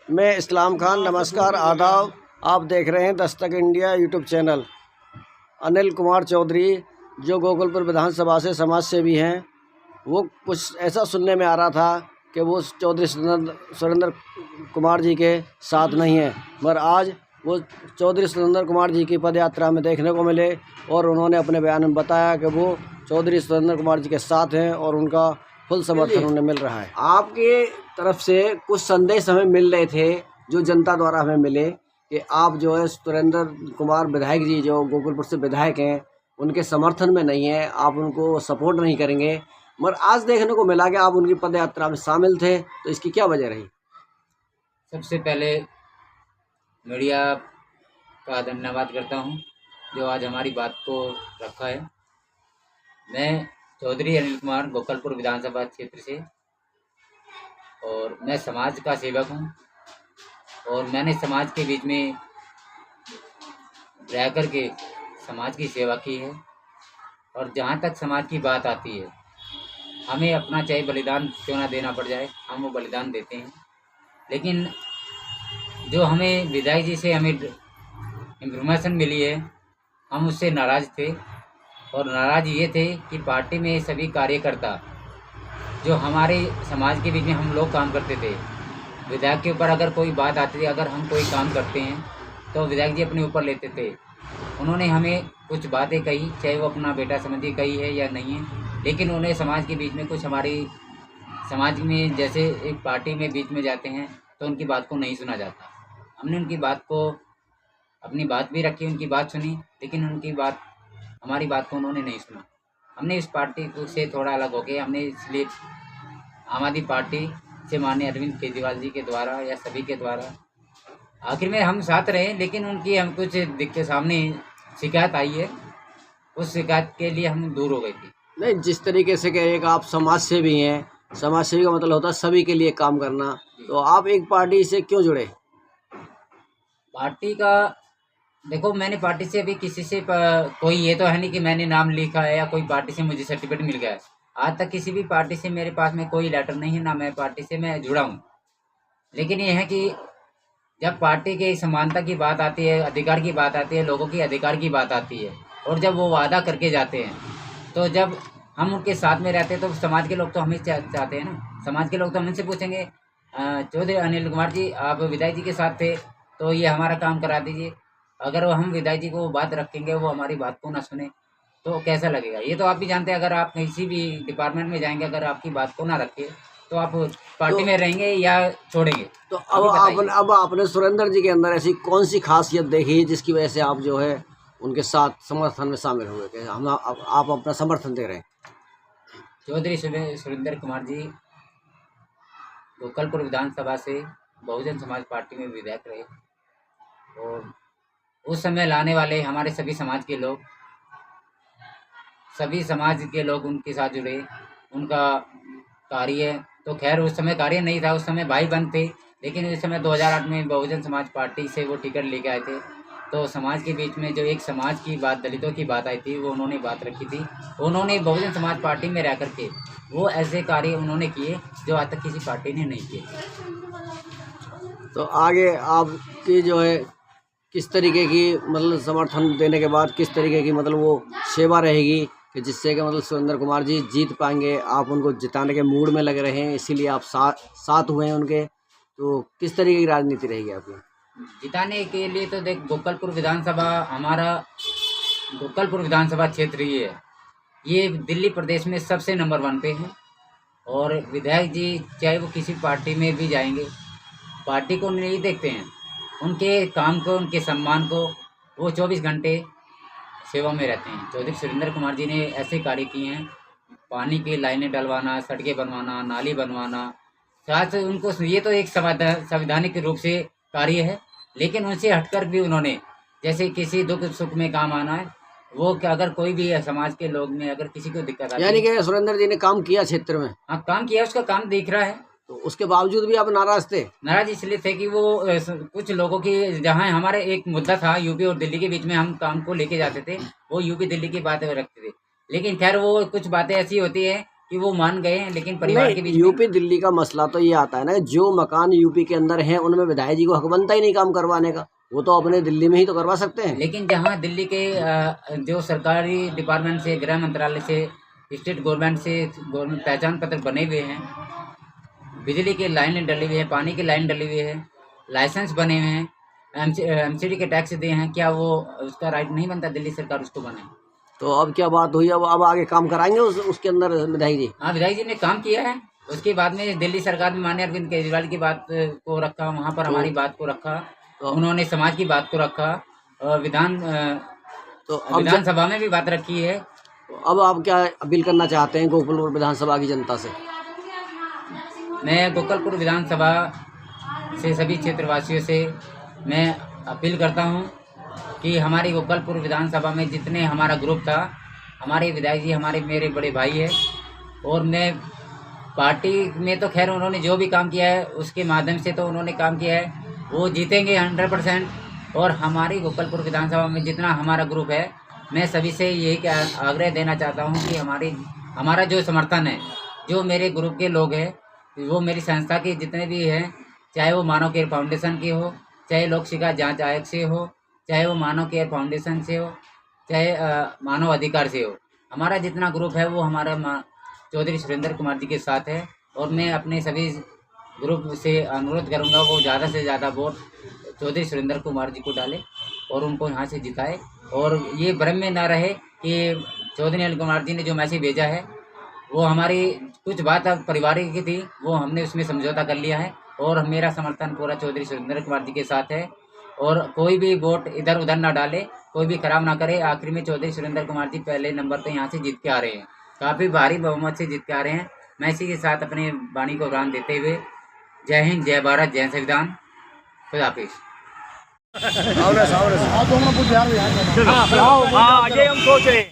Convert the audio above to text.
मैं इस्लाम खान, नमस्कार, आदाब। आप देख रहे हैं Dastak India YouTube channel. Anil Kumar Chaudhary जो गोकुलपुर विधानसभा से समाज सेवी हैं, वो कुछ ऐसा सुनने में आ रहा था कि वो चौधरी सुरेंद्र कुमार जी के साथ नहीं हैं, मगर आज वो चौधरी सुरेंद्र कुमार जी की पद यात्रा में देखने को मिले और उन्होंने अपने बयान में बताया कि वो चौधरी सुरेंद्र कुमार जी के साथ हैं और उनका फुल समर्थन उन्हें मिल रहा है। आपके तरफ से कुछ संदेश हमें मिल रहे थे, जो जनता द्वारा हमें मिले, कि आप जो है सुरेंद्र कुमार विधायक जी जो गोकुलपुर से विधायक हैं, उनके समर्थन में नहीं है, आप उनको सपोर्ट नहीं करेंगे। मगर आज देखने को मिला कि आप उनकी पद यात्रा में शामिल थे, तो इसकी क्या वजह रही? सबसे पहले मीडिया का धन्यवाद करता हूं, जो आज हमारी बात को रखा है। मैं चौधरी अनिल कुमार गोकुलपुर विधानसभा क्षेत्र से, और मैं समाज का सेवक हूं, और मैंने समाज के बीच में रह कर के समाज की सेवा की है। और जहां तक समाज की बात आती है, हमें अपना चाहे बलिदान क्यों ना देना पड़ जाए, हम वो बलिदान देते हैं। लेकिन जो हमें विधायक जी से हमें इन्फॉर्मेशन मिली है, हम उससे नाराज़ थे। और नाराज़ ये थे कि पार्टी में सभी कार्यकर्ता जो हमारे समाज के बीच में हम लोग काम करते थे, विधायक के ऊपर अगर कोई बात आती थी, अगर हम कोई काम करते हैं तो विधायक जी अपने ऊपर लेते थे। उन्होंने हमें कुछ बातें कही, चाहे वो अपना बेटा समझिए कही है या नहीं है, लेकिन उन्हें समाज के बीच में कुछ हमारी समाज में जैसे एक पार्टी में बीच में जाते हैं तो उनकी बात को नहीं सुना जाता। हमने उनकी बात को, अपनी बात भी रखी, उनकी बात सुनी, लेकिन उनकी बात, हमारी बात को उन्होंने नहीं सुना। हमने इस पार्टी को से थोड़ा अलग हो गए। हमने इसलिए आम आदमी पार्टी से माननीय अरविंद केजरीवाल जी के द्वारा या सभी के द्वारा आखिर में हम साथ रहे, लेकिन उनकी हम कुछ दिक्कत सामने शिकायत आई है, उस शिकायत के लिए हम दूर हो गए थे। नहीं, जिस तरीके से कि एक आप समाज सेवी हैं, समाज सेवी का मतलब होता है सभी के लिए काम करना, तो आप एक पार्टी से क्यों जुड़े? पार्टी का देखो, मैंने पार्टी से अभी किसी से कोई ये तो है नहीं कि मैंने नाम लिखा है या कोई पार्टी से मुझे सर्टिफिकेट मिल गया है। आज तक किसी भी पार्टी से मेरे पास में कोई लेटर नहीं है, ना मैं पार्टी से मैं जुड़ा हूँ। लेकिन ये है कि जब पार्टी के समानता की बात आती है, अधिकार की बात आती है, लोगों की अधिकार की बात आती है, और जब वो वादा करके जाते हैं, तो जब हम उनके साथ में रहते हैं तो समाज के लोग तो हमें चाहते हैं ना। समाज के लोग तो हमसे पूछेंगे, चौधरी अनिल कुमार जी आप विधायक जी के साथ थे, तो ये हमारा काम करा दीजिए। अगर वो हम विधायक जी को वो बात रखेंगे, वो हमारी बात को ना सुने, तो कैसा लगेगा? ये तो आप भी जानते हैं, अगर आप किसी भी डिपार्टमेंट में जाएंगे, अगर आपकी बात को ना रखे तो आप पार्टी तो में रहेंगे या छोड़ेंगे? तो अभी बताइए। अब आपने सुरेंद्र जी के अंदर ऐसी कौन सी खासियत देखी जिसकी वजह से आप जो है उनके साथ समर्थन में शामिल हुए, कि हम आप अपना समर्थन दे रहे हैं? चौधरी सुरेंद्र कुमार जी गोकलपुर विधानसभा से बहुजन समाज पार्टी में विधायक रहे, और उस समय लाने वाले हमारे सभी समाज के लोग उनके साथ जुड़े। उनका कार्य तो खैर उस समय कार्य नहीं था, उस समय भाई बंद थे, लेकिन उस समय 2008 में बहुजन समाज पार्टी से वो टिकट लेके आए थे। तो समाज के बीच में जो एक समाज की बात, दलितों की बात आई थी, वो उन्होंने बात रखी थी। उन्होंने बहुजन समाज पार्टी में रह करके वो ऐसे कार्य उन्होंने किए जो आज तक किसी पार्टी ने नहीं किए। तो आगे आपकी जो है किस तरीके की मतलब समर्थन देने के बाद किस तरीके की मतलब वो सेवा रहेगी कि जिससे कि मतलब सुरेंद्र कुमार जी जीत पाएंगे? आप उनको जिताने के मूड में लग रहे हैं, इसीलिए आप साथ हुए हैं उनके, तो किस तरीके की राजनीति रहेगी आपकी? जिताने के लिए तो देख, गोकलपुर विधानसभा हमारा, गोकलपुर विधानसभा क्षेत्र ये दिल्ली प्रदेश में सबसे नंबर 1 पे है। और विधायक जी चाहे वो किसी पार्टी में भी जाएंगे, पार्टी को नहीं देखते हैं, उनके काम को, उनके सम्मान को, वो 24 घंटे सेवा में रहते हैं। चौधरी सुरेंद्र कुमार जी ने ऐसे कार्य किए हैं, पानी की लाइनें डलवाना, सड़कें बनवाना, नाली बनवाना, साथ उनको ये तो एक संवैधानिक रूप से कार्य है। लेकिन उनसे हटकर भी उन्होंने, जैसे किसी दुख सुख में काम आना है, वो अगर कोई भी समाज के लोग में अगर किसी को दिक्कत आती यानी है। कि सुरेंद्र जी ने काम किया क्षेत्र में, हाँ, काम किया, उसका काम दिख रहा है। तो उसके बावजूद भी आप नाराज थे? नाराज इसलिए थे कि वो कुछ लोगों की, जहाँ हमारे एक मुद्दा था यूपी और दिल्ली के बीच में, हम काम को लेके जाते थे, वो यूपी दिल्ली की बातें रखते थे। लेकिन खैर वो कुछ बातें ऐसी होती है कि वो मान गए हैं, लेकिन परिवार के बीच में यूपी दिल्ली का मसला तो ये आता है ना, जो मकान यूपी के अंदर हैं उनमें विधायक जी को हक बनता ही नहीं काम करवाने का। वो तो अपने दिल्ली में ही तो करवा सकते हैं। लेकिन जहाँ दिल्ली के जो सरकारी डिपार्टमेंट से, गृह मंत्रालय से, स्टेट गवर्नमेंट से गवर्नमेंट पहचान पत्र बने हुए हैं, बिजली की लाइन डली हुई है, पानी की लाइन डली हुई है, लाइसेंस बने हुए हैं, एमसीडी के टैक्स दिए हैं, क्या वो उसका राइट नहीं बनता दिल्ली सरकार उसको बनाए? तो अब क्या बात हुई, अब आगे काम कराएंगे उसके अंदर विधायक जी? हाँ, विधायक जी ने काम किया है। उसके बाद में दिल्ली सरकार में माननीय अरविंद केजरीवाल की बात को रखा, वहाँ पर हमारी बात को रखा, उन्होंने समाज की बात को रखा, और विधानसभा में भी बात रखी है। अब आप क्या अपील करना चाहते हैं गोकुलपुर विधानसभा की जनता से? मैं गोकुलपुर विधानसभा से सभी क्षेत्रवासियों से मैं अपील करता हूं कि हमारी गोकुलपुर विधानसभा में जितने हमारा ग्रुप था, हमारे विधायक जी हमारे मेरे बड़े भाई है, और मैं पार्टी में तो खैर उन्होंने जो भी काम किया है उसके माध्यम से तो उन्होंने काम किया है, वो जीतेंगे 100%। और हमारी गोकुलपुर विधानसभा में जितना हमारा ग्रुप है, मैं सभी से यही आग्रह देना चाहता हूं कि हमारा जो समर्थन है, जो मेरे ग्रुप के लोग हैं, वो मेरी संस्था के जितने भी हैं, चाहे वो मानव केयर फाउंडेशन की हो, चाहे लोक शिकायत जांच आयोग से हो, चाहे वो मानव केयर फाउंडेशन से हो, चाहे मानव अधिकार से हो, हमारा जितना ग्रुप है वो हमारा चौधरी सुरेंद्र कुमार जी के साथ है। और मैं अपने सभी ग्रुप से अनुरोध करूंगा वो ज़्यादा से ज़्यादा वोट चौधरी सुरेंद्र कुमार जी को डाले और उनको यहाँ से जिताए। और ये भ्रम में ना रहे कि चौधरी अनिल कुमार जी ने जो मैसेज भेजा है वो हमारी कुछ बात पारिवारिक की थी, वो हमने उसमें समझौता कर लिया है, और मेरा समर्थन पूरा चौधरी सुरेंद्र कुमार जी के साथ है। और कोई भी वोट इधर उधर ना डाले, कोई भी खराब ना करे। आखिर में चौधरी सुरेंद्र कुमार जी पहले नंबर पे यहाँ से जीत के आ रहे हैं, काफ़ी भारी बहुमत से जीत के आ रहे हैं। मैं इसी के साथ अपने वाणी को उड़ान देते हुए जय हिंद, जय भारत, जय संविधान, खुदा हाफिज। हाँ, ये हम सोच रहे हैं।